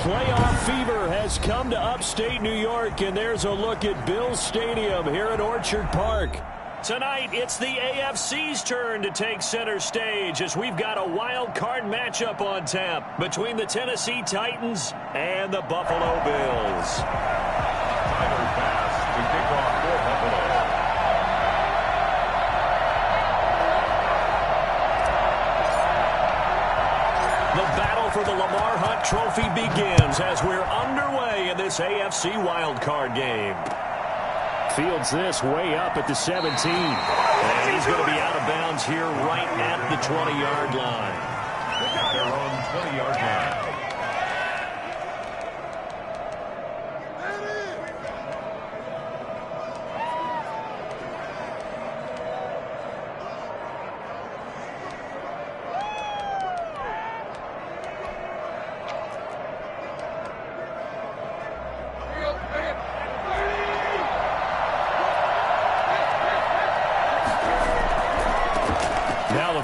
Playoff fever has come to upstate New York, and there's a look at Bills Stadium here at Orchard Park. Tonight, it's the AFC's turn to take center stage as we've got a wild card matchup on tap between the Tennessee Titans and the Buffalo Bills. Tyler pass to kick off for Buffalo. The battle for the Lamar Hunt Trophy begins as we're underway in this AFC wildcard game. Fields this way up at the 17. And he's going to be out of bounds here right at the 20-yard line. Their own 20-yard line.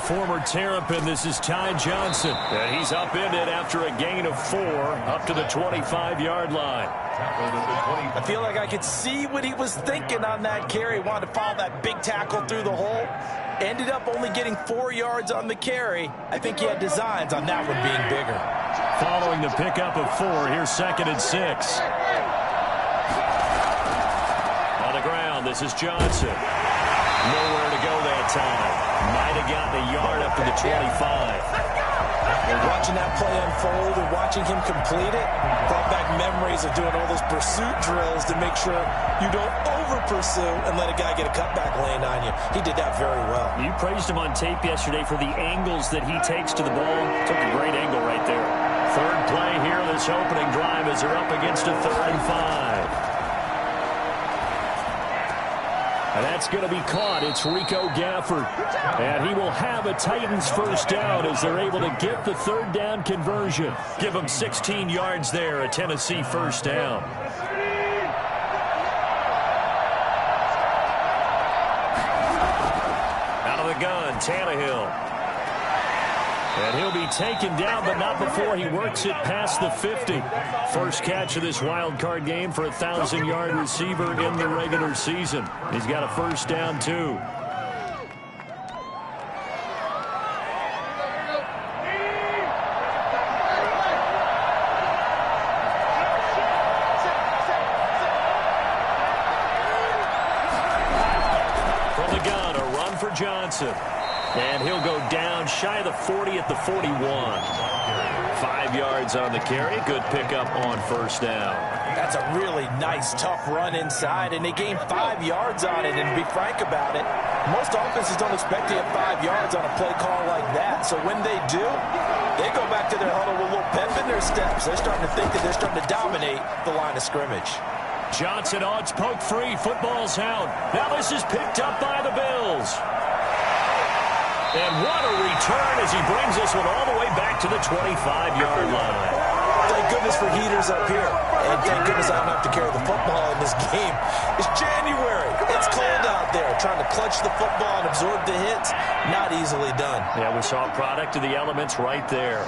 Former Terrapin, this is Ty Johnson. And he's upended after a gain of 4 up to the 25-yard line. I feel like I could see what he was thinking on that carry. Wanted to follow that big tackle through the hole. Ended up only getting 4 yards on the carry. I think he had designs on that one being bigger. Following the pickup of 4, here's 2nd and 6. On the ground, this is Johnson. Nowhere to go that time. Might have gotten a yard up to the 25. We're watching that play unfold and watching him complete it. Brought back memories of doing all those pursuit drills to make sure you don't over-pursue and let a guy get a cutback lane on you. He did that very well. You praised him on tape yesterday for the angles that he takes to the ball. Took a great angle right there. Third play here, this opening drive as they're up against a 3rd and 5. And that's going to be caught. It's Rico Gafford. And he will have a Titans first down as they're able to get the 3rd down conversion. Give them 16 yards there, a Tennessee first down. Out of the gun, Tannehill. And he'll be taken down, but not before he works it past the 50. First catch of this wild card game for a 1,000-yard receiver in the regular season. He's got a first down, too. From the gun, a run for Johnson. And he'll go down shy of the 40 at the 41. 5 yards on the carry. Good pickup on first down. That's a really nice, tough run inside, and they gained 5 yards on it. And to be frank about it, most offenses don't expect to get 5 yards on a play call like that. So when they do, they go back to their huddle with a little pep in their steps. They're starting to think that they're starting to dominate the line of scrimmage. Johnson odds poke free. Football's out. Now this is picked up by the Bills. And what a return as he brings this one all the way back to the 25-yard line. Thank goodness for heaters up here. And thank goodness I don't have to carry the football in this game. It's January. It's cold out there. Trying to clutch the football and absorb the hits, not easily done. Yeah, we saw a product of the elements right there.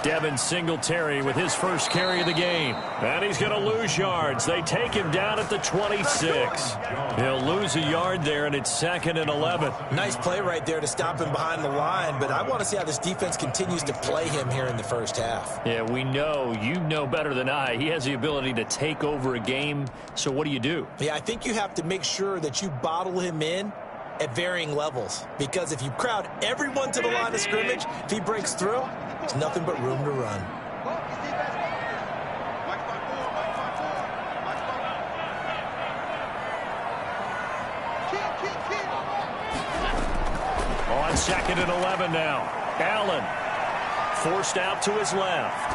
Devin Singletary with his first carry of the game. And he's going to lose yards. They take him down at the 26. He'll lose a yard there, and it's 2nd and 11. Nice play right there to stop him behind the line, but I want to see how this defense continues to play him here in the first half. Yeah, we know. You know better than I. He has the ability to take over a game, so what do? Yeah, I think you have to make sure that you bottle him in at varying levels, because if you crowd everyone to the line of scrimmage, if he breaks through, there's nothing but room to run. On 2nd and 11 now. Allen forced out to his left.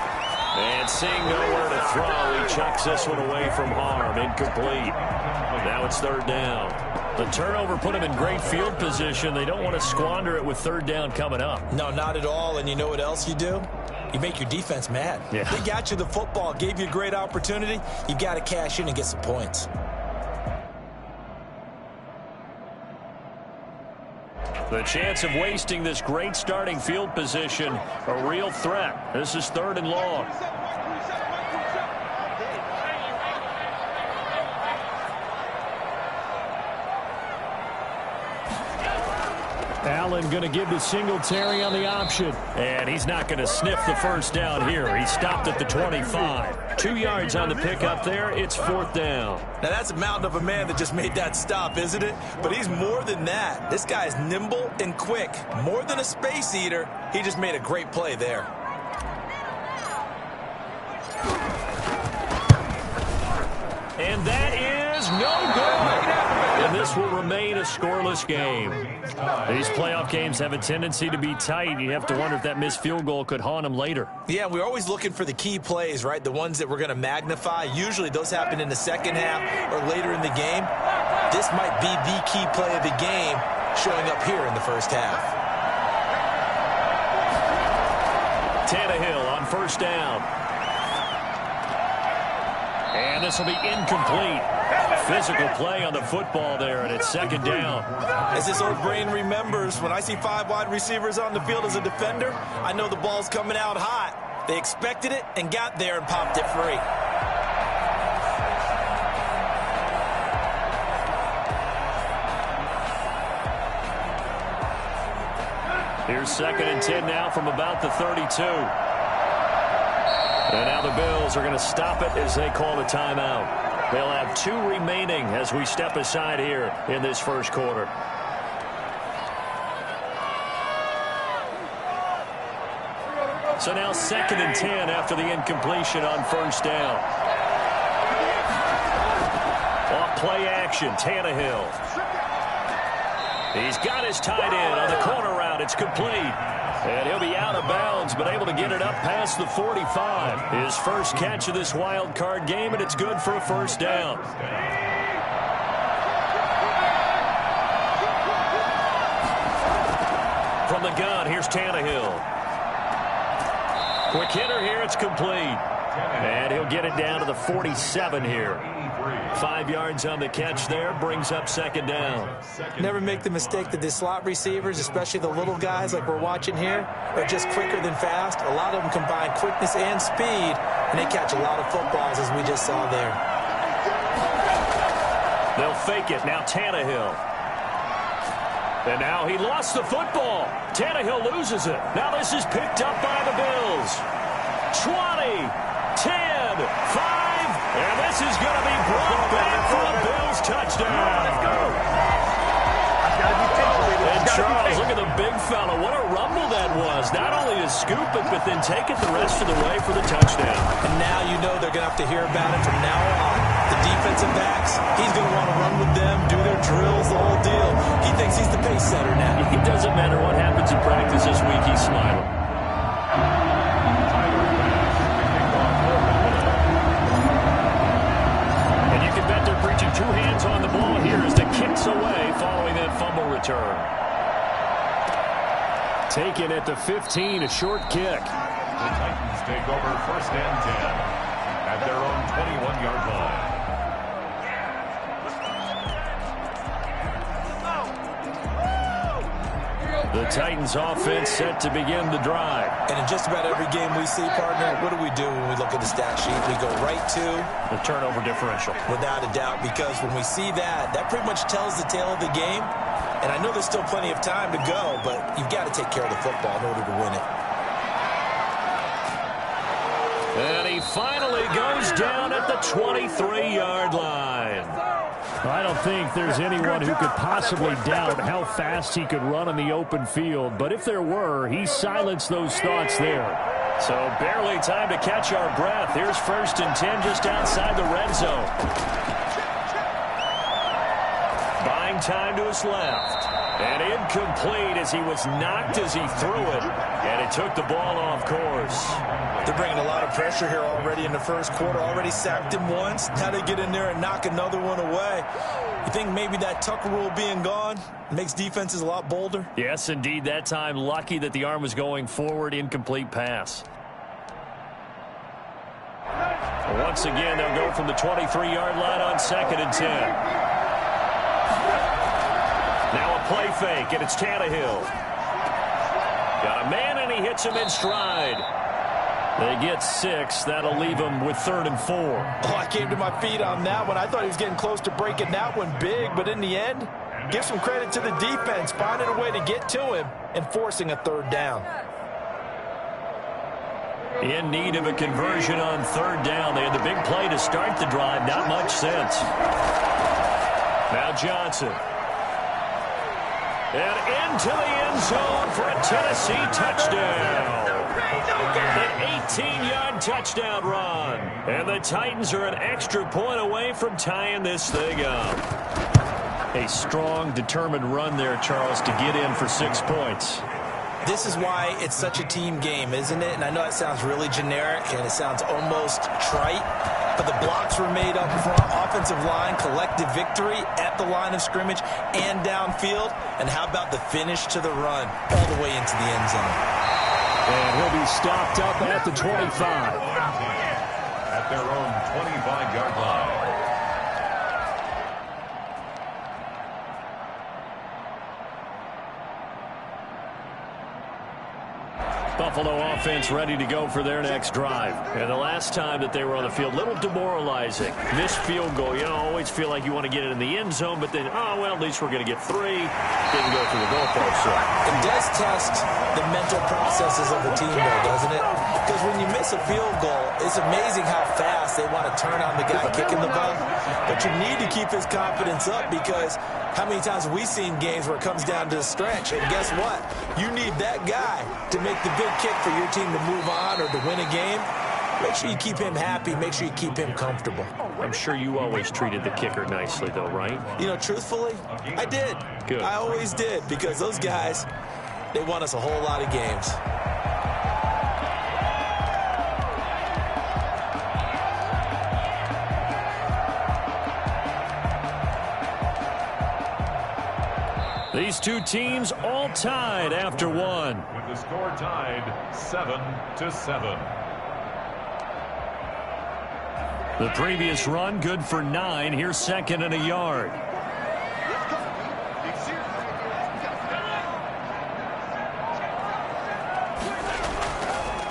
And seeing nowhere to throw, he chucks this one away from harm. Incomplete. Now it's 3rd down. The turnover put him in great field position. They don't want to squander it with 3rd down coming up. No, not at all. And you know what else you do? You make your defense mad. Yeah. They got you the football, gave you a great opportunity. You've got to cash in and get some points. The chance of wasting this great starting field position, a real threat. This is 3rd and long. Allen going to give to Singletary on the option. And he's not going to sniff the first down here. He stopped at the 25. 2 yards on the pickup there. It's 4th down. Now, that's a mountain of a man that just made that stop, isn't it? But he's more than that. This guy's nimble and quick. More than a space eater. He just made a great play there. And that is no good. And this will remain a scoreless game. These playoff games have a tendency to be tight. You have to wonder if that missed field goal could haunt them later. Yeah, we're always looking for the key plays, right? The ones that we're going to magnify. Usually those happen in the second half or later in the game. This might be the key play of the game showing up here in the first half. Tannehill on first down. And this will be incomplete. Physical play on the football there, and it's 2nd down. As this old brain remembers, when I see 5 wide receivers on the field as a defender, I know the ball's coming out hot. They expected it and got there and popped it free. Here's 2nd and 10 now from about the 32. And now the Bills are going to stop it as they call a timeout. They'll have 2 remaining as we step aside here in this first quarter. So now 2nd and 10 after the incompletion on first down. Off play action, Tannehill. He's got his tight end on the corner route. It's complete. And he'll be out of bounds, but able to get it up past the 45. His first catch of this wild card game, and it's good for a first down. From the gun, here's Tannehill. Quick hitter here, it's complete. And he'll get it down to the 47 here. 5 yards on the catch there, brings up 2nd down. Never make the mistake that the slot receivers, especially the little guys like we're watching here, are just quicker than fast. A lot of them combine quickness and speed, and they catch a lot of footballs, as we just saw there. They'll fake it. Now Tannehill. And now he lost the football. Tannehill loses it. Now this is picked up by the Bills. 20, 10, 5. And this is going to be brought back for a Bills touchdown. Let's go. And Charles, look at the big fella. What a rumble that was. Not only to scoop it, but then take it the rest of the way for the touchdown. And now you know they're going to have to hear about it from now on. The defensive backs, he's going to want to run with them, do their drills, the whole deal. He thinks he's the pace setter now. It doesn't matter what happens in practice this week. He's smiling. Preaching 2 hands on the ball here as the kick's away following that fumble return. Taken at the 15, a short kick. The Titans take over 1st and 10 at their own 21-yard line. The Titans offense set to begin the drive. And in just about every game we see, partner, what do we do when we look at the stat sheet? We go right to the turnover differential. Without a doubt, because when we see that, that pretty much tells the tale of the game. And I know there's still plenty of time to go, but you've got to take care of the football in order to win it. And he finally goes down at the 23-yard line. I don't think there's anyone who could possibly doubt how fast he could run on the open field. But if there were, he silenced those thoughts there. So barely time to catch our breath. Here's 1st and 10 just outside the red zone. Buying time to his left. And incomplete as he was knocked as he threw it. And it took the ball off course. They're bringing a lot of pressure here already in the first quarter. Already sacked him once. Now they get in there and knock another one away. You think maybe that Tucker rule being gone makes defenses a lot bolder? Yes, indeed. That time, lucky that the arm was going forward. Incomplete pass. Once again, they'll go from the 23-yard line on 2nd and 10. Now a play fake, and it's Tannehill. Got a man, and he hits him in stride. They get 6. That'll leave him with 3rd and 4. Oh, I came to my feet on that one. I thought he was getting close to breaking that one big, but in the end, give some credit to the defense, finding a way to get to him and forcing a 3rd down. In need of a conversion on 3rd down. They had the big play to start the drive. Not much sense. Now Johnson. And into the end zone for a Tennessee touchdown. An 18-yard touchdown run. And the Titans are an extra point away from tying this thing up. A strong, determined run there, Charles, to get in for 6 points. This is why it's such a team game, isn't it? And I know it sounds really generic and it sounds almost trite, but the blocks were made up front, offensive line, collective victory at the line of scrimmage and downfield. And how about the finish to the run all the way into the end zone? And he'll be stopped up at the 25. At their own 25-yard line. Buffalo offense ready to go for their next drive. And the last time that they were on the field, a little demoralizing. Missed field goal. You always feel like you want to get it in the end zone, but then, oh, well, at least we're going to get 3. Didn't go through the goalpost. So. It does test the mental processes of the team, though, doesn't it? Because when you miss a field goal, it's amazing how fast they want to turn on the guy kicking the ball. But you need to keep his confidence up because how many times have we seen games where it comes down to the stretch? And guess what? You need that guy to make the big kick for your team to move on or to win a game. Make sure you keep him happy. Make sure you keep him comfortable. I'm sure you always treated the kicker nicely, though, right? You know, truthfully, I did. Good. I always did because those guys, they won us a whole lot of games. These two teams all tied after one. With the score tied 7-7. The previous run good for 9. Here's 2nd and a yard.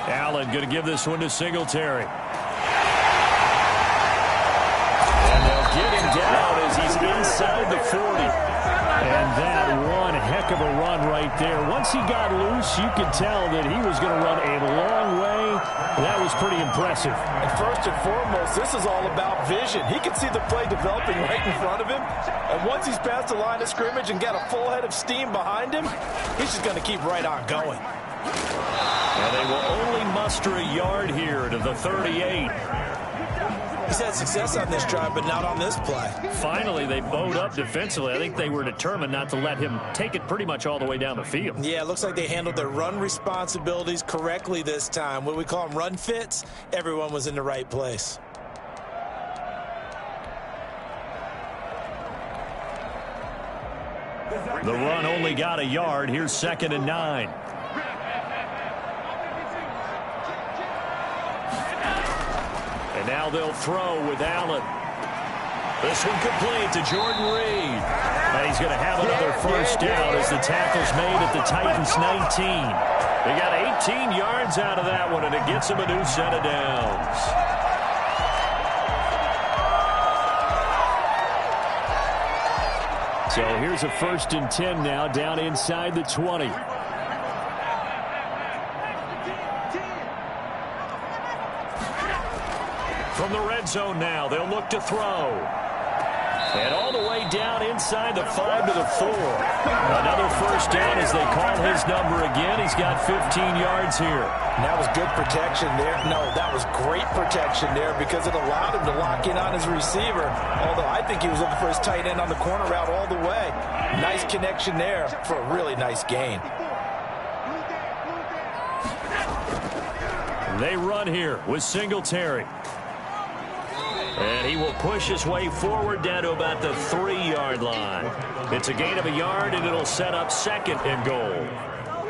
Allen going to give this one to Singletary. And they'll get him down as he's inside the 40. And that one heck of a run right there. Once he got loose, you could tell that he was going to run a long way. That was pretty impressive. And first and foremost, this is all about vision. He can see the play developing right in front of him. And once he's past the line of scrimmage and got a full head of steam behind him, he's just going to keep right on going. And they will only muster a yard here to the 38. He's had success on this drive, but not on this play. Finally, they bowed up defensively. I think they were determined not to let him take it pretty much all the way down the field. Yeah, it looks like they handled their run responsibilities correctly this time. What we call them run fits, everyone was in the right place. The run only got a yard. Here's 2nd and 9. And now they'll throw with Allen. This one complete to Jordan Reed. And he's going to have another first down as the tackle's made at the Titans' 19. They got 18 yards out of that one, and it gets them a new set of downs. So here's a 1st and 10 now down inside the 20. From the red zone now, they'll look to throw. And all the way down inside the 5 to the 4. Another first down as they call his number again. He's got 15 yards here. And that was good protection there. No, that was great protection there because it allowed him to lock in on his receiver. Although I think he was looking for his tight end on the corner route all the way. Nice connection there for a really nice gain. They run here with Singletary. And he will push his way forward down to about the 3-yard line. It's a gain of a yard, and it'll set up 2nd and goal.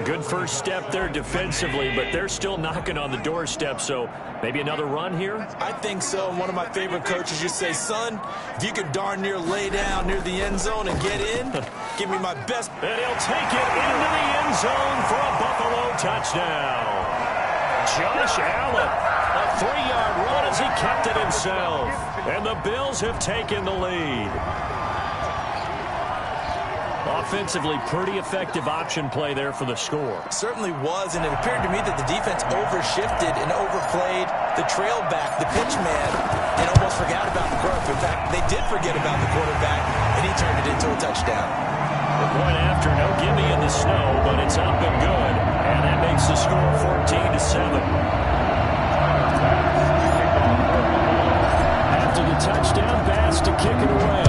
Good first step there defensively, but they're still knocking on the doorstep, so maybe another run here? I think so. One of my favorite coaches just say, son, if you can darn near lay down near the end zone and get in, give me my best. And he'll take it into the end zone for a Buffalo touchdown. Josh Allen, a 3-yard run as he kept it himself. And the Bills have taken the lead. Offensively, pretty effective option play there for the score. Certainly was, and it appeared to me that the defense overshifted and overplayed the trail back, the pitch man, and almost forgot about the quarterback. In fact, they did forget about the quarterback, and he turned it into a touchdown. We're going after no gimme in the snow, but it's up and good, and that makes the score 14-7. After the touchdown pass to kick it away.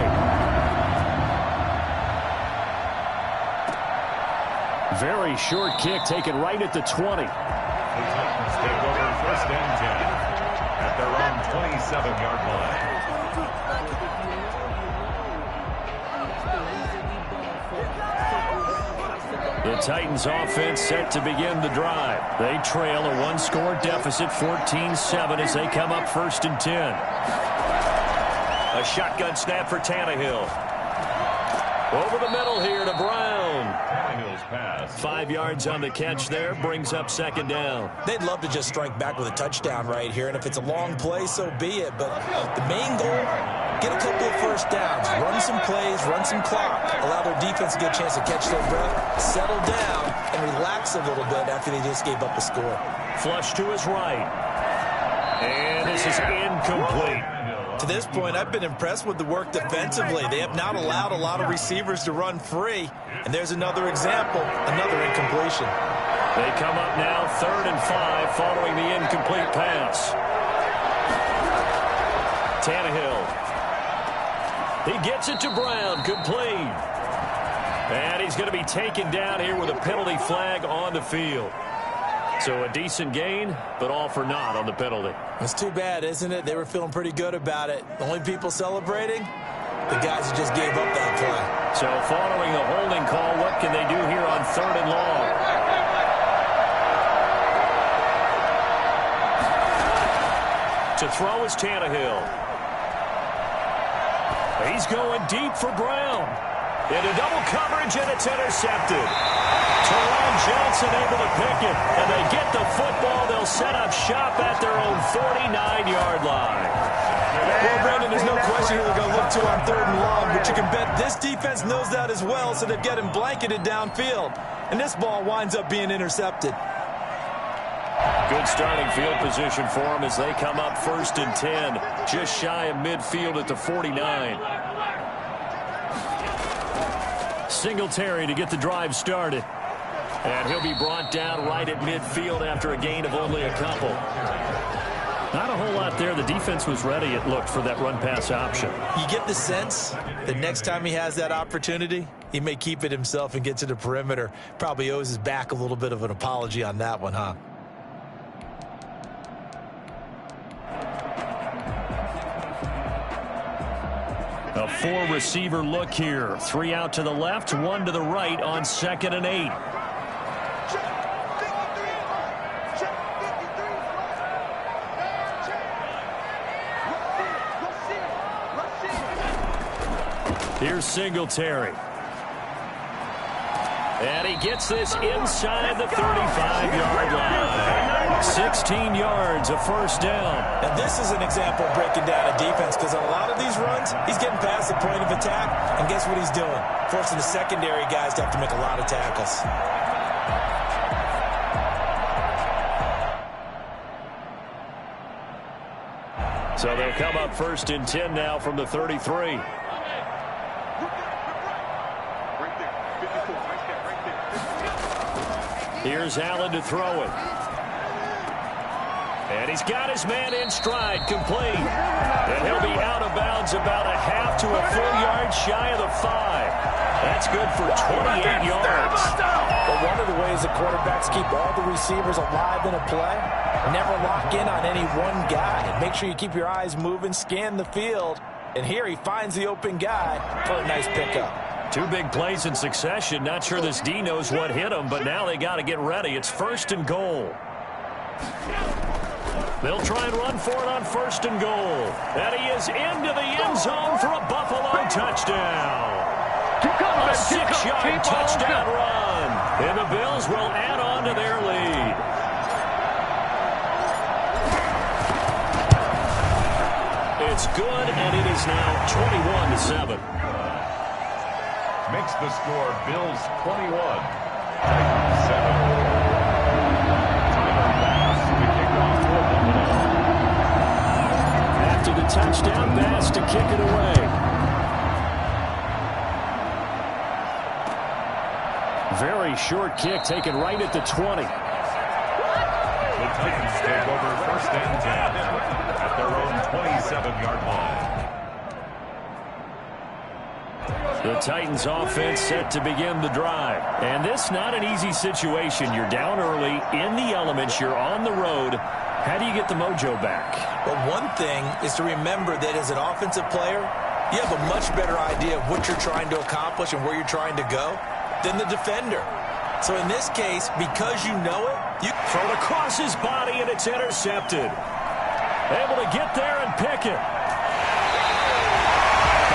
Very short kick taken right at the 20. The Titans take over first and 10 at their own 27-yard line. The Titans offense set to begin the drive. They trail a one-score deficit, 14-7, as they come up first and 10. A shotgun snap for Tannehill. Over the middle here to Brown. Tannehill's pass. 5 yards on the catch there, brings up second down. They'd love to just strike back with a touchdown right here, and if it's a long play, so be it. But the main goal, get a couple of first downs, run some plays, run some clock, allow their defense to get a chance to catch their breath, settle down, and relax a little bit after they just gave up a score. Flush to his right. And this is incomplete. To this point, I've been impressed with the work defensively. They have not allowed a lot of receivers to run free. And there's another example, another incompletion. They come up now 3rd and 5 following the incomplete pass. Tannehill. He gets it to Brown, complete. And he's going to be taken down here with a penalty flag on the field. So a decent gain, but all for naught on the penalty. It's too bad, isn't it? They were feeling pretty good about it. The only people celebrating, the guys who just gave up that play. So following the holding call, what can they do here on 3rd and long? To throw is Tannehill. He's going deep for Brown. Into double coverage, and it's intercepted. Teron Johnson able to pick it, and they get the football. They'll set up shop at their own 49-yard line. Well, Brandon, there's no question who they're going to look to on 3rd and long, but you can bet this defense knows that as well, so they've got him blanketed downfield. And this ball winds up being intercepted. Good starting field position for them as they come up 1st and 10, just shy of midfield at the 49. Singletary to get the drive started. And he'll be brought down right at midfield after a gain of only a couple. Not a whole lot there. The defense was ready, it looked, for that run-pass option. You get the sense that next time he has that opportunity, he may keep it himself and get to the perimeter. Probably owes his back a little bit of an apology on that one, huh? A 4-receiver look here. 3 out to the left, 1 to the right on 2nd and 8. Here's Singletary. And he gets this inside the 35-yard line. 16 yards, a first down. And this is an example of breaking down a defense, because on a lot of these runs, he's getting past the point of attack, and guess what he's doing? Forcing the secondary guys to have to make a lot of tackles. So they'll come up 1st and 10 now from the 33. Here's Allen to throw it. And he's got his man in stride, complete. And he'll be out of bounds about a half to a full yard shy of the 5. That's good for 28 yards. But one of the ways the quarterbacks keep all the receivers alive in a play, never lock in on any one guy. Make sure you keep your eyes moving, scan the field. And here he finds the open guy for a nice pickup. Two big plays in succession. Not sure this D knows what hit him, but now they got to get ready. It's 1st and goal. They'll try and run for it on 1st and goal. And he is into the end zone for a Buffalo touchdown. A 6-yard touchdown run. And the Bills will add on to their lead. It's good, and it is now 21-7. Makes the score Bills 21, Titans 7. Tyler Bass to kick off for Buffalo. After the touchdown, Bass to kick it away. Very short kick taken right at the 20. The Titans take over 1st and 10 at their own 27-yard line. The Titans offense set to begin the drive. And this not an easy situation. You're down early, in the elements, you're on the road. How do you get the mojo back? Well, one thing is to remember that as an offensive player, you have a much better idea of what you're trying to accomplish and where you're trying to go than the defender. So in this case, because you know it, you throw it across his body, and it's intercepted. Able to get there and pick it.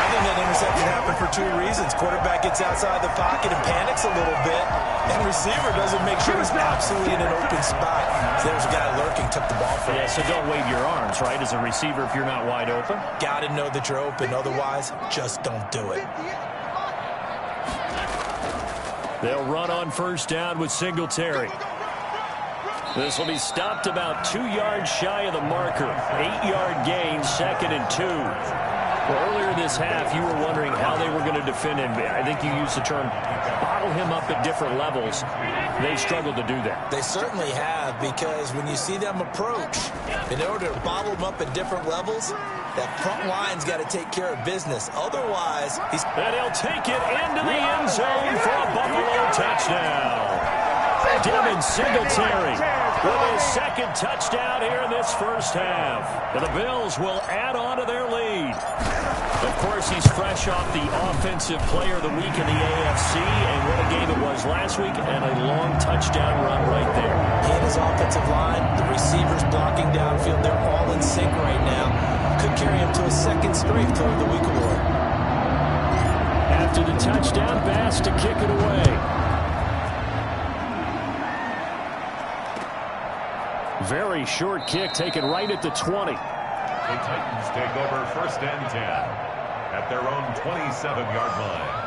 I think that interception happened for 2 reasons. Quarterback gets outside the pocket and panics a little bit, and receiver doesn't make sure he's absolutely in an open spot. So there's a guy lurking, took the ball from him. Yeah, so don't wave your arms, right, as a receiver if you're not wide open. Got to know that you're open. Otherwise, just don't do it. They'll run on 1st down with Singletary. This will be stopped about 2 yards shy of the marker. 8-yard gain, 2nd and 2. Well, earlier this half, you were wondering how they were going to defend him. I think you used the term bottle him up at different levels. They struggled to do that. They certainly have, because when you see them approach, in order to bottle him up at different levels, that front line's got to take care of business. Otherwise, he's... And he'll take it into the end zone for a Buffalo touchdown. Devin Singletary with his 2nd touchdown here in this 1st half. And the Bills will add on to their lead. Of course, he's fresh off the Offensive Player of the Week in the AFC, and what a game it was last week, and a long touchdown run right there. He and his offensive line, the receivers blocking downfield, they're all in sync right now. Could carry him to a 2nd straight Player of the Week award. After the touchdown, Bass to kick it away. Very short kick taken right at the 20. The Titans take over 1st and 10 at their own 27-yard line.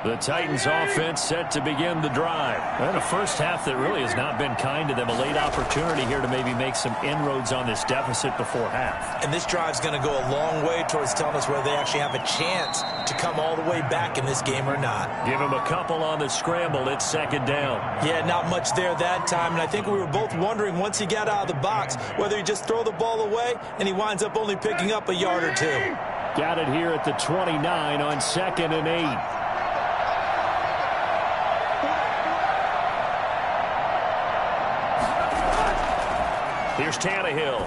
The Titans offense set to begin the drive. And a 1st half that really has not been kind to them. A late opportunity here to maybe make some inroads on this deficit before half. And this drive's going to go a long way towards telling us whether they actually have a chance to come all the way back in this game or not. Give him a couple on the scramble. It's 2nd down. Yeah, not much there that time. And I think we were both wondering once he got out of the box whether he just throw the ball away and he winds up only picking up a yard or 2. Got it here at the 29 on 2nd and 8. Here's Tannehill.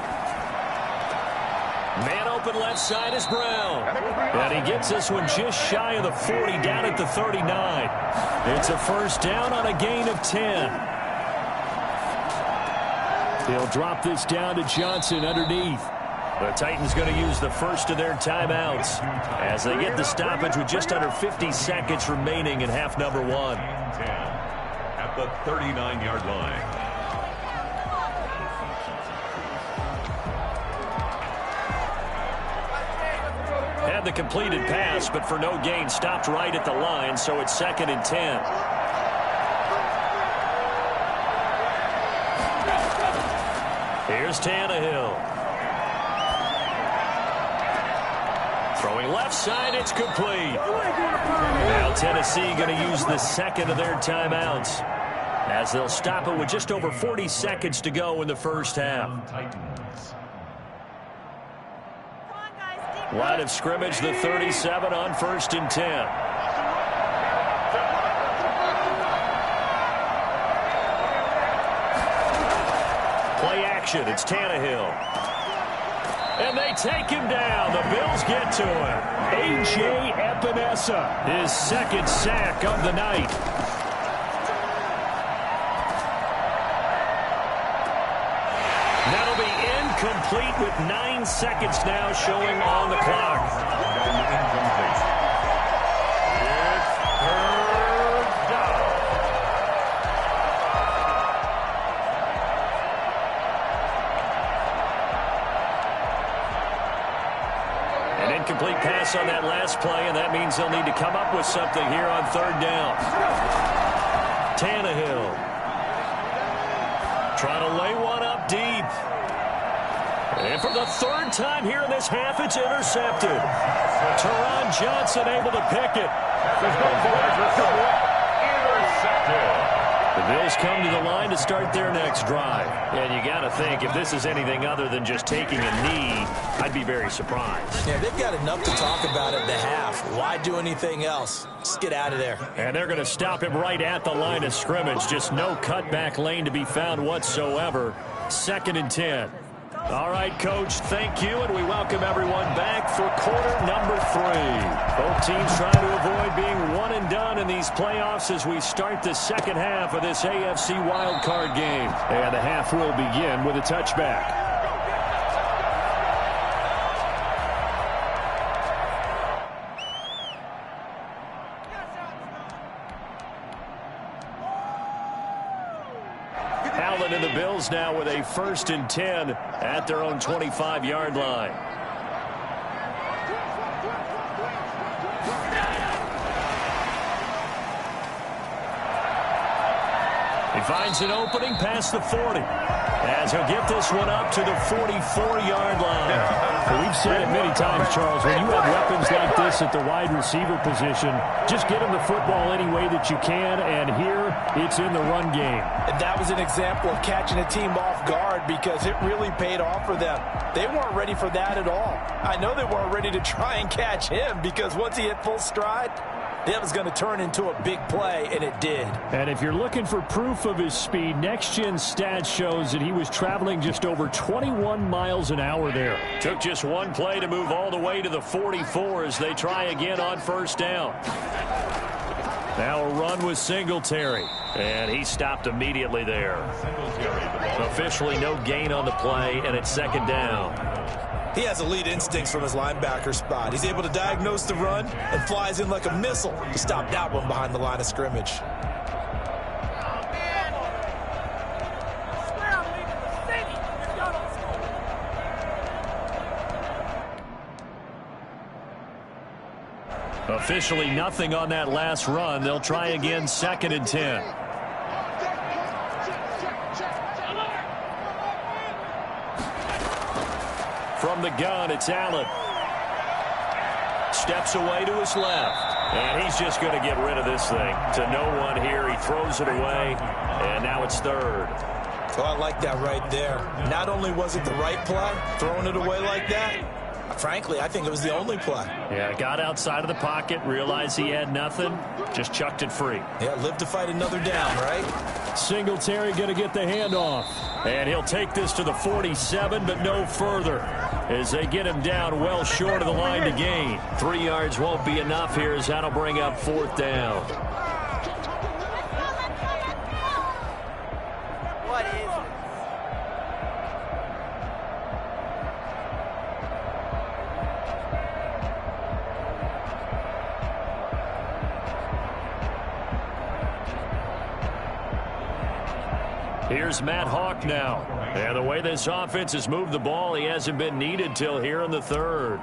Man open left side is Brown. And he gets this one just shy of the 40, down at the 39. It's a 1st down on a gain of 10. They'll drop this down to Johnson underneath. The Titans going to use the first of their timeouts as they get the stoppage with just under 50 seconds remaining in half number 1. At the 39-yard line. Had the completed pass, but for no gain, stopped right at the line, so it's 2nd and 10. Here's Tannehill. Throwing left side, it's complete. Now Tennessee going to use the 2nd of their timeouts as they'll stop it with just over 40 seconds to go in the 1st half. Line of scrimmage, the 37 on 1st and 10. Play action, it's Tannehill. And they take him down. The Bills get to him. A.J. Epinesa, his second sack of the night. That'll be incomplete with 9 seconds now showing on the clock. It's third down. An incomplete pass on that last play, and that means they'll need to come up with something here on third down. Tannehill trying to lay one up deep. And for the third time here in this half, it's intercepted. Teron Johnson able to pick it. Intercepted. The Bills come to the line to start their next drive. And you got to think, if this is anything other than just taking a knee, I'd be very surprised. Yeah, they've got enough to talk about at the half. Why do anything else? Just get out of there. And they're going to stop him right at the line of scrimmage. Just no cutback lane to be found whatsoever. 2nd and 10. All right, Coach, thank you, and we welcome everyone back for quarter number 3. Both teams trying to avoid being one and done in these playoffs as we start the second half of this AFC wildcard game. And the half will begin with a touchback. Allen and the Bills now with a 1st and 10 at their own 25-yard line. He finds an opening past the 40 as he'll get this one up to the 44-yard line. Well, we've said it many times, Charles, when you have weapons like this at the wide receiver position, just get them the football any way that you can, and here it's in the run game. And that was an example of catching a team off guard because it really paid off for them. They weren't ready for that at all. I know they weren't ready to try and catch him because once he hit full stride, that was going to turn into a big play, and it did. And if you're looking for proof of his speed, Next Gen Stats shows that he was traveling just over 21 miles an hour there. Took just one play to move all the way to the 44 as they try again on 1st down. Now a run with Singletary, and he stopped immediately there. Officially no gain on the play, and it's 2nd down. He has elite instincts from his linebacker spot. He's able to diagnose the run and flies in like a missile to stop that one behind the line of scrimmage. Officially nothing on that last run. They'll try again 2nd and 10. From the gun, it's Allen. Steps away to his left. And he's just going to get rid of this thing. To no one here. He throws it away. And now it's 3rd. Oh, I like that right there. Not only was it the right play, throwing it away like that, frankly, I think it was the only play. Yeah, got outside of the pocket, realized he had nothing, just chucked it free. Yeah, live to fight another down, right? Singletary going to get the handoff. And he'll take this to the 47, but no further, as they get him down well short of the line to gain. 3 yards won't be enough here, as that'll bring up 4th down. What is it? Here's Matt Hawk now. And the way this offense has moved the ball, he hasn't been needed till here in the 3rd.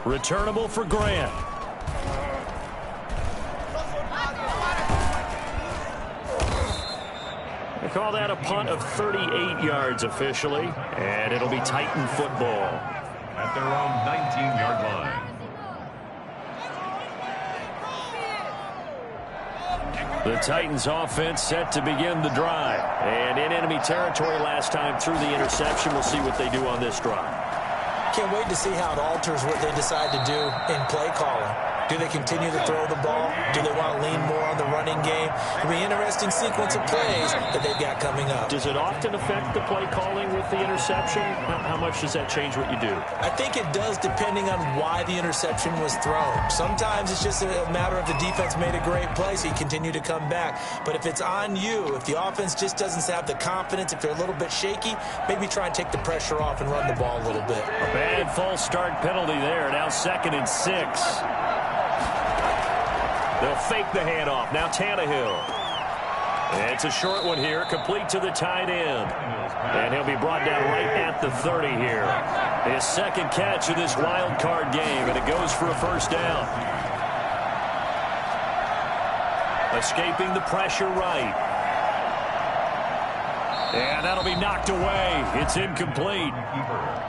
Returnable for Grant. They call that a punt of 38 yards officially, and it'll be Titan football. At their own 19-yard line. The Titans offense set to begin the drive. And in enemy territory last time through the interception. We'll see what they do on this drive. can't wait to see how it alters what they decide to do in play calling. Do they continue to throw the ball? Do they want to lean more on the running game? It'll be an interesting sequence of plays that they've got coming up. Does it often affect the play calling with the interception? How much does that change what you do? I think it does, depending on why the interception was thrown. Sometimes it's just a matter of the defense made a great play, so you continue to come back. But if it's on you, if the offense just doesn't have the confidence, if they're a little bit shaky, maybe try and take the pressure off and run the ball a little bit. A bad false start penalty there. Now 2nd and 6. They'll fake the handoff. Now Tannehill. It's a short one here, complete to the tight end. And he'll be brought down right at the 30 here. His 2nd catch of this wild card game, and it goes for a 1st down. Escaping the pressure right. And that'll be knocked away. It's incomplete.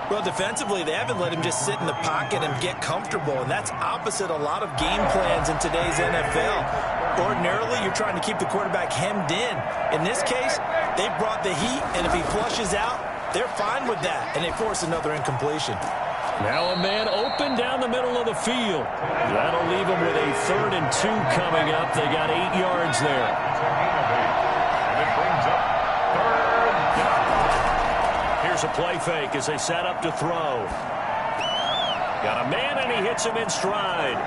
Well, defensively, they haven't let him just sit in the pocket and get comfortable, and that's opposite a lot of game plans in today's NFL. Ordinarily, you're trying to keep the quarterback hemmed in. In this case, they brought the heat, and if he flushes out, they're fine with that, and they force another incompletion. Now a man open down the middle of the field. That'll leave him with a 3rd and 2 coming up. They got 8 yards there. And it brings up 3rd down. Here's a play fake as they set up to throw. Got a man, and he hits him in stride.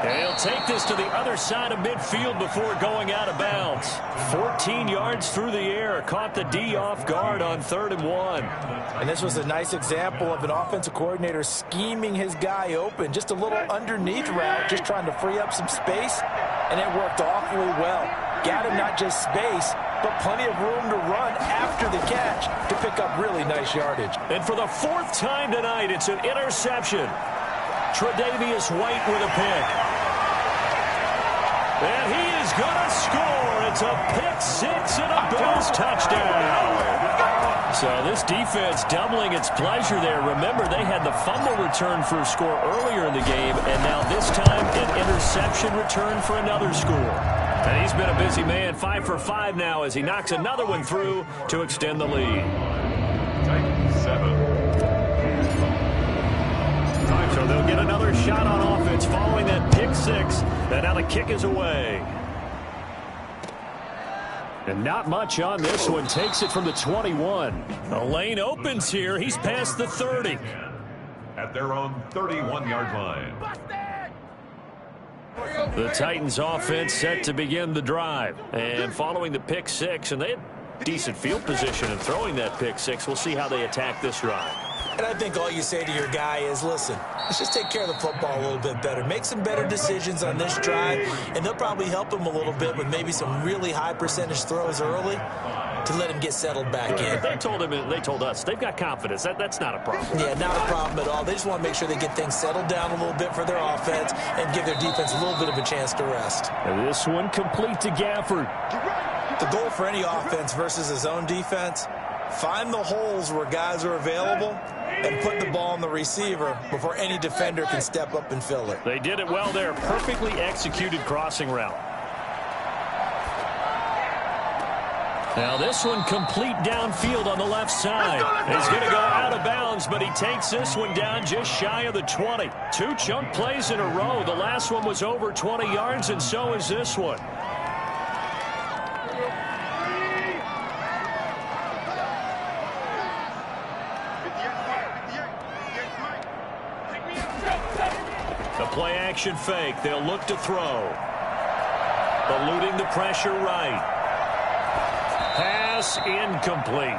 And he'll take this to the other side of midfield before going out of bounds. 14 yards through the air. Caught the D off guard on 3rd and 1. And this was a nice example of an offensive coordinator scheming his guy open. Just a little underneath route, just trying to free up some space. And it worked awfully well. Got him not just space, but plenty of room to run after the catch to pick up really nice yardage. And for the 4th time tonight, it's an interception. Tre'Davious White with a pick. And he is going to score. It's a pick 6 and a Bills touchdown. So this defense doubling its pleasure there. Remember, they had the fumble return for a score earlier in the game, and now this time an interception return for another score. And he's been a busy man, 5 for 5 now as he knocks another one through to extend the lead. Titans 7. So they'll get another shot on offense following that pick 6. And now the kick is away. And not much on this one. Takes it from the 21. The lane opens here. He's past the 30. At their own 31-yard line. The Titans offense set to begin the drive. And following the pick 6, and they had decent field position in throwing that pick 6. We'll see how they attack this drive. And I think all you say to your guy is, listen, let's just take care of the football a little bit better. Make some better decisions on this drive, and they'll probably help him a little bit with maybe some really high percentage throws early to let him get settled back in. They told us they've got confidence. That's not a problem. Yeah, not a problem at all. They just want to make sure they get things settled down a little bit for their offense and give their defense a little bit of a chance to rest. And this one complete to Gafford. The goal for any offense versus his own defense, find the holes where guys are available and put the ball on the receiver before any defender can step up and fill it. They did it well there. Perfectly executed crossing route. Now this one complete downfield on the left side. He's going to go out of bounds, but he takes this one down just shy of the 20. 2 chunk plays in a row. The last one was over 20 yards, and so is this one. The play action fake. They'll look to throw. Eluding the pressure right. Pass incomplete.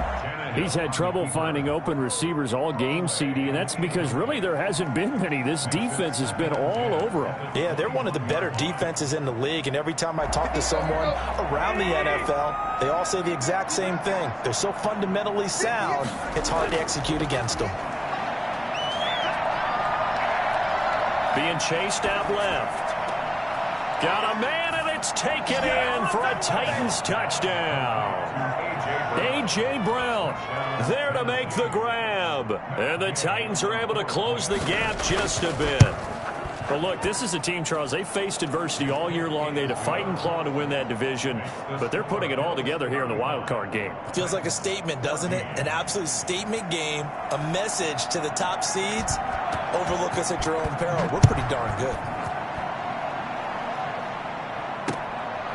He's had trouble finding open receivers all game, CD, and that's because really there hasn't been many. This defense has been all over them. Yeah, they're one of the better defenses in the league, and every time I talk to someone around the NFL, they all say the exact same thing. They're so fundamentally sound, it's hard to execute against them. Being chased out left. Got a man, and it's taken in for a Titans touchdown. A.J. Brown there to make the grab. And the Titans are able to close the gap just a bit. Well, look, this is a team, Charles. They faced adversity all year long. They had to fight and claw to win that division, but they're putting it all together here in the wild card game. Feels like a statement, doesn't it? An absolute statement game, a message to the top seeds. Overlook us at your own peril. We're pretty darn good.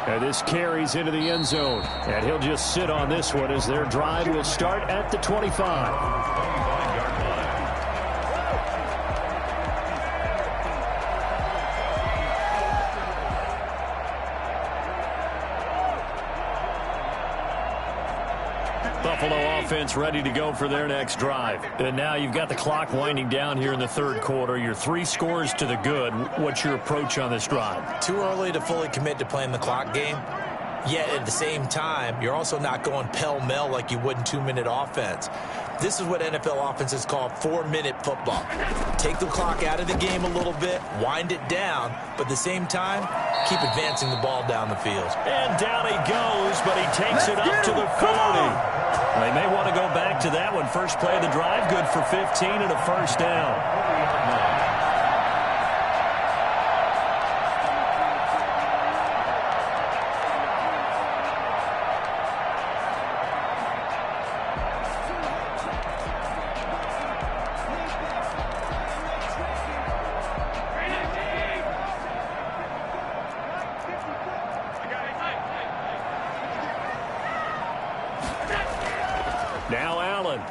And this carries into the end zone, and he'll just sit on this one as their drive will start at the 25. Buffalo offense ready to go for their next drive. And now you've got the clock winding down here in the third quarter. You're 3 scores to the good. What's your approach on this drive? Too early to fully commit to playing the clock game. Yet at the same time, you're also not going pell-mell like you would in 2-minute offense. This is what NFL offenses call 4-minute football. Take the clock out of the game a little bit, wind it down, but at the same time, keep advancing the ball down the field. And down he goes, but he takes it up to the 40. They may want to go back to that one. First play of the drive, good for 15 and a first down. Now Allen.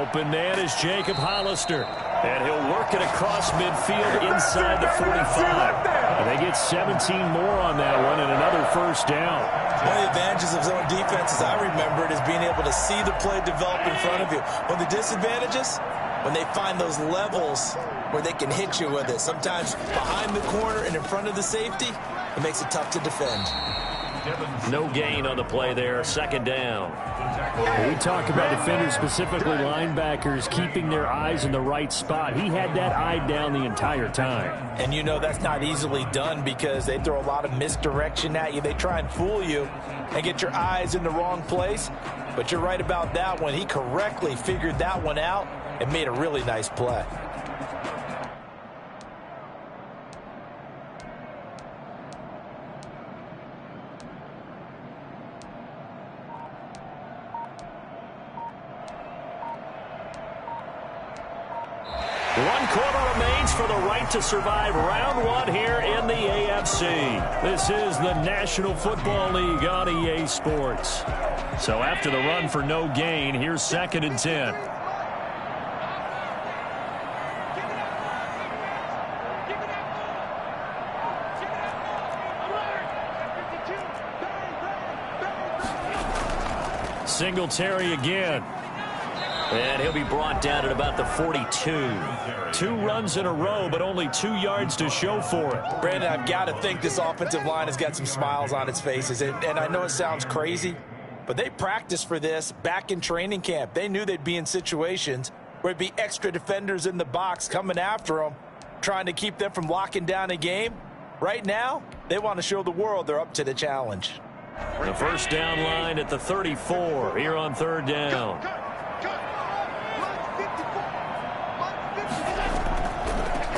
Open man is Jacob Hollister. And he'll work it across midfield inside the 45. And they get 17 more on that one and another first down. One of the advantages of zone defense, as I remember it, is being able to see the play develop in front of you. One of the disadvantages, when they find those levels where they can hit you with it. Sometimes behind the corner and in front of the safety, it makes it tough to defend. No gain on the play there. Second down. We talk about defenders, specifically linebackers, keeping their eyes in the right spot. He had that eye down the entire time. And you know that's not easily done because they throw a lot of misdirection at you. They try and fool you and get your eyes in the wrong place. But you're right about that one. He correctly figured that one out and made a really nice play. One quarter remains for the right to survive round one here in the AFC. This is the National Football League on EA Sports. So after the run for no gain, here's 2nd and 10. Singletary again. And he'll be brought down at about the 42. 2 runs in a row, but only 2 yards to show for it. Brandon, I've got to think this offensive line has got some smiles on its faces. And I know it sounds crazy, but they practiced for this back in training camp. They knew they'd be in situations where there'd be extra defenders in the box coming after them, trying to keep them from locking down a game. Right now, they want to show the world they're up to the challenge. The first down line at the 34 here on 3rd down.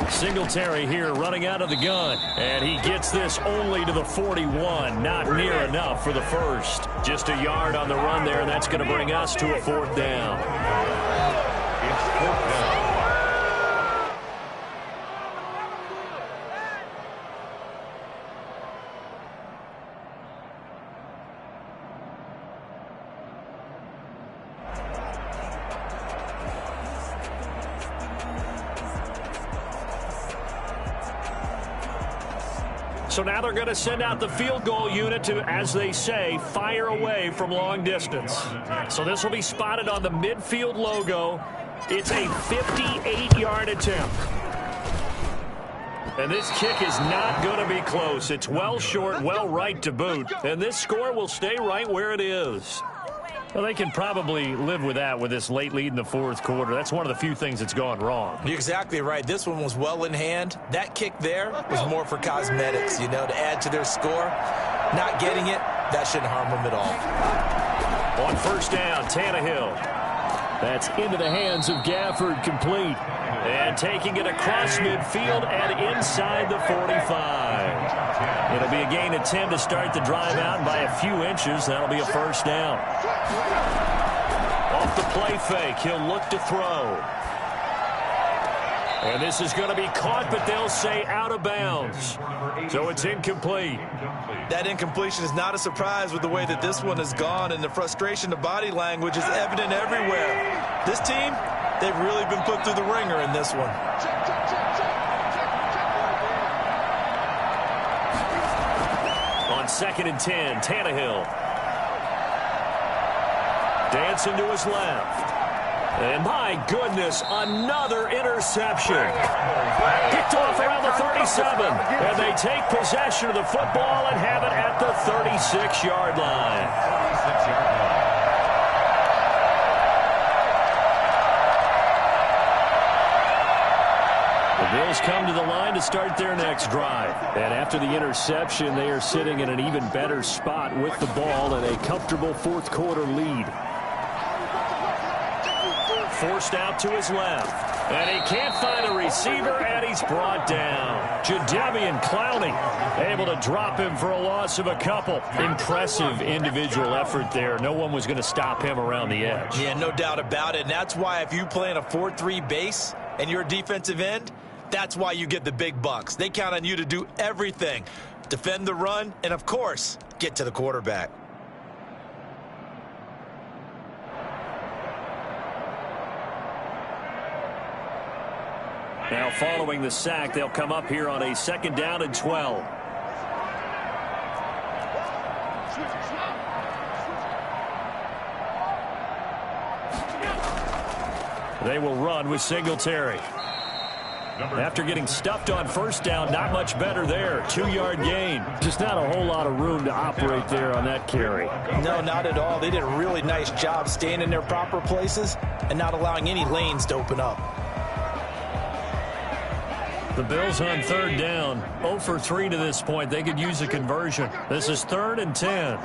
Singletary here running out of the gun. And he gets this only to the 41. Not near enough for the first. Just a yard on the run there, and that's going to bring us to a 4th down. It's 4th down. So now they're going to send out the field goal unit to, as they say, fire away from long distance. So this will be spotted on the midfield logo. It's a 58-yard attempt. And this kick is not going to be close. It's well short, well right to boot. And this score will stay right where it is. Well, they can probably live with that with this late lead in the 4th quarter. That's one of the few things that's gone wrong. You're exactly right. This one was well in hand. That kick there was more for cosmetics, you know, to add to their score. Not getting it, that shouldn't harm them at all. On 1st down, Tannehill. That's into the hands of Gafford, complete. And taking it across midfield and inside the 45. It'll be a gain of 10 to start the drive out, and by a few inches, that'll be a first down. Off the play fake, he'll look to throw. And this is going to be caught, but they'll say out of bounds. So it's incomplete. That incompletion is not a surprise with the way that this one has gone, and the frustration, the body language is evident everywhere. This team, they've really been put through the ringer in this one. On 2nd and 10, Tannehill. Dancing to his left. And my goodness, another interception. Picked off around the 37. And they take possession of the football and have it at the 36-yard line. The Bills come to the line to start their next drive. And after the interception, they are sitting in an even better spot with the ball and a comfortable fourth quarter lead. Forced out to his left. And he can't find a receiver, and he's brought down. Jadeveon Clowney able to drop him for a loss of a couple. Impressive individual effort there. No one was going to stop him around the edge. Yeah, no doubt about it. And that's why if you play in a 4-3 base and you're a defensive end, that's why you get the big bucks. They count on you to do everything. Defend the run, and of course, get to the quarterback. Now following the sack, they'll come up here on a 2nd down and 12. They will run with Singletary. After getting stuffed on 1st down, not much better there. 2-yard gain. Just not a whole lot of room to operate there on that carry. No, not at all. They did a really nice job staying in their proper places and not allowing any lanes to open up. The Bills on 3rd down, 0 for 3 to this point. They could use a conversion. This is 3rd and 10.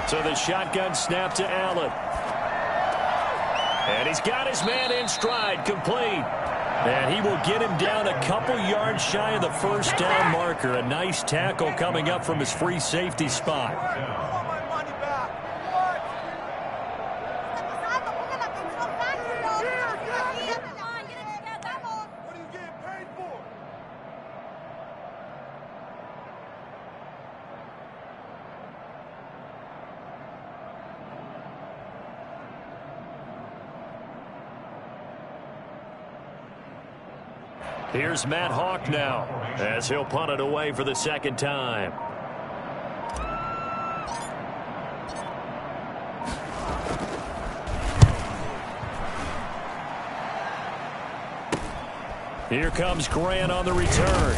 So the shotgun snap to Allen. And he's got his man in stride, complete. And he will get him down a couple yards shy of the 1st down marker. A nice tackle coming up from his free safety spot. Here's Matt Hawk now as he'll punt it away for the 2nd time. Here comes Grant on the return.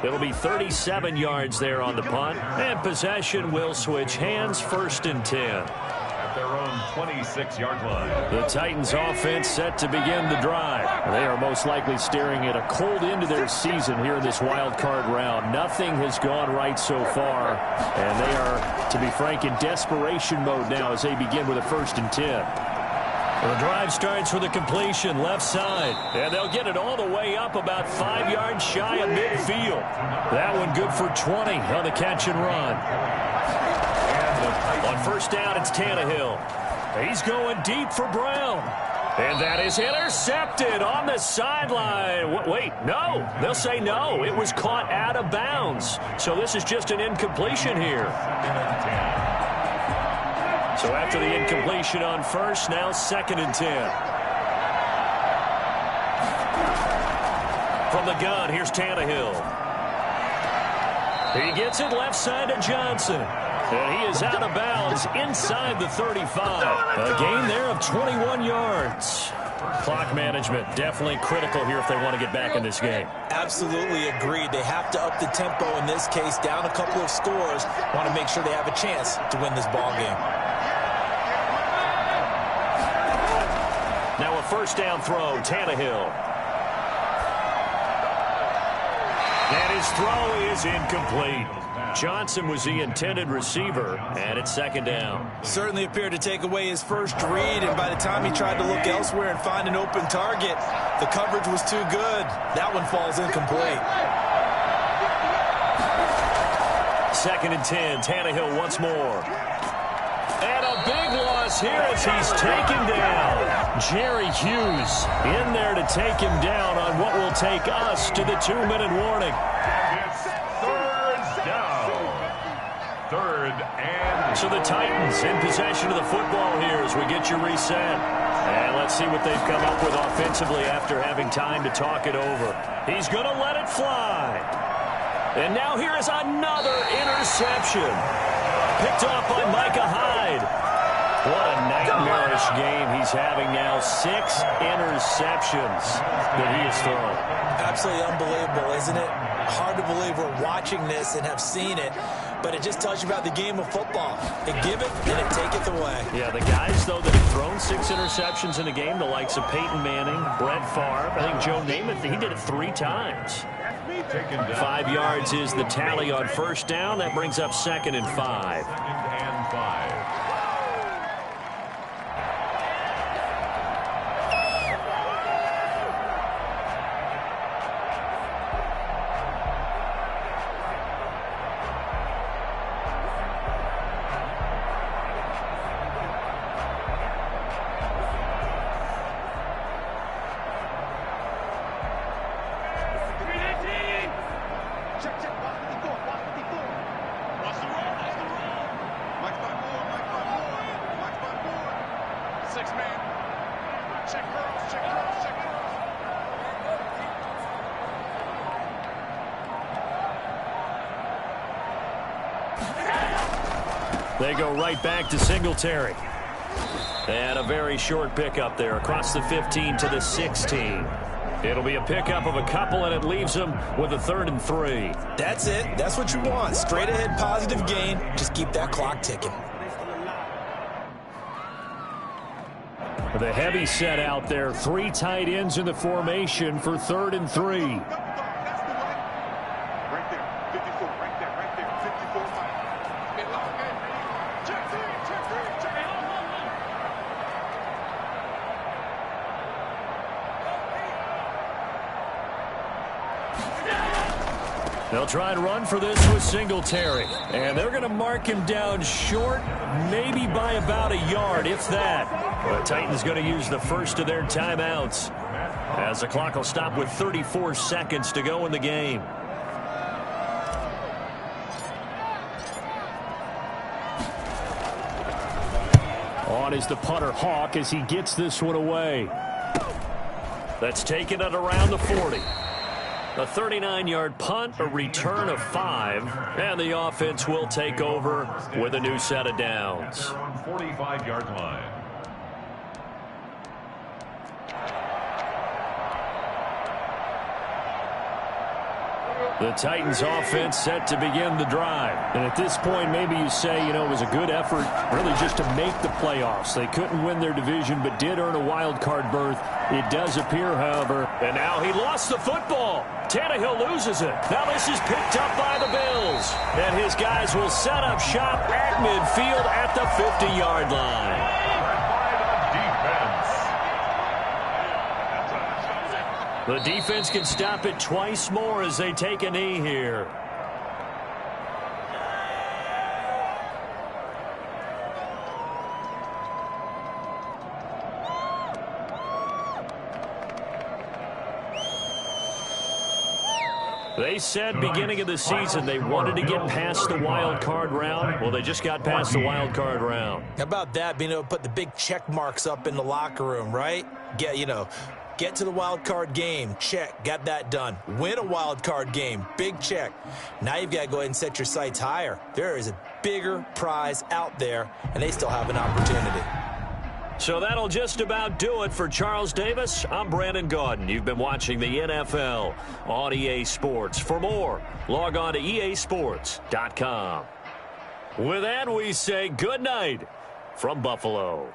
It'll be 37 yards there on the punt, and possession will switch hands, 1st and 10. Their own 26-yard line. The Titans offense set to begin the drive. They are most likely staring at a cold end to their season here in this wild card round. Nothing has gone right so far, and they are, to be frank, in desperation mode now as they begin with a 1st and 10. Well, the drive starts with a completion left side, and they'll get it all the way up about 5 yards shy of midfield. That one good for 20 on the catch and run. On 1st down, it's Tannehill. He's going deep for Brown. And that is intercepted on the sideline. Wait, no. They'll say no. It was caught out of bounds. So this is just an incompletion here. So after the incompletion on 1st, now 2nd and 10. From the gun, here's Tannehill. He gets it left side to Johnson. And he is out of bounds inside the 35. A gain there of 21 yards. Clock management, definitely critical here if they want to get back in this game. Absolutely agreed. They have to up the tempo in this case, down a couple of scores. Want to make sure they have a chance to win this ball game. Now a first down throw, Tannehill. And his throw is incomplete. Johnson was the intended receiver, and it's second down. Certainly appeared to take away his first read, and by the time he tried to look elsewhere and find an open target, the coverage was too good. That one falls incomplete. Second and 10, Tannehill once more. And a big loss here as he's taken down. Jerry Hughes in there to take him down on what will take us to the 2-minute warning. So the Titans in possession of the football here as we get you reset. And let's see what they've come up with offensively after having time to talk it over. He's going to let it fly. And now here is another interception. Picked off by Micah Hyde. What a nightmarish game he's having now. 6 interceptions that he has thrown. Absolutely unbelievable, isn't it? Hard to believe we're watching this and have seen it, but it just tells you about the game of football. It give it, and it taketh away. Yeah, the guys, though, that have thrown 6 interceptions in a game, the likes of Peyton Manning, Brett Favre, I think Joe Namath, he did it 3 times. 5 yards is the tally on first down. That brings up 2nd and 5. They go right back to Singletary. And a very short pickup there across the 15 to the 16. It'll be a pickup of a couple, and it leaves them with a 3rd and 3. That's it. That's what you want. Straight ahead positive gain. Just keep that clock ticking. The heavy set out there. 3 tight ends in the formation for 3rd and 3. They'll try and run for this with Singletary. And they're going to mark him down short, maybe by about a yard, if that. The Titans going to use the first of their timeouts, as the clock will stop with 34 seconds to go in the game. On is the punter, Hawk, as he gets this one away. That's taken at around the 40. A 39-yard punt, a return of 5, and the offense will take over with a new set of downs. 45-yard line. The Titans offense set to begin the drive. And at this point, maybe you say, it was a good effort really just to make the playoffs. They couldn't win their division but did earn a wild card berth. It does appear, however. And now he lost the football. Tannehill loses it. Now this is picked up by the Bills. And his guys will set up shop at midfield at the 50-yard line. The defense can stop it twice more as they take a knee here. They said beginning of the season they wanted to get past the wild card round. Well, they just got past the wild card round. How about that, being able to put the big check marks up in the locker room, right? Get to the wild card game, check, got that done. Win a wild card game, big check. Now you've got to go ahead and set your sights higher. There is a bigger prize out there, and they still have an opportunity. So that'll just about do it for Charles Davis. I'm Brandon Gaudin. You've been watching the NFL on EA Sports. For more, log on to easports.com. With that, we say good night from Buffalo.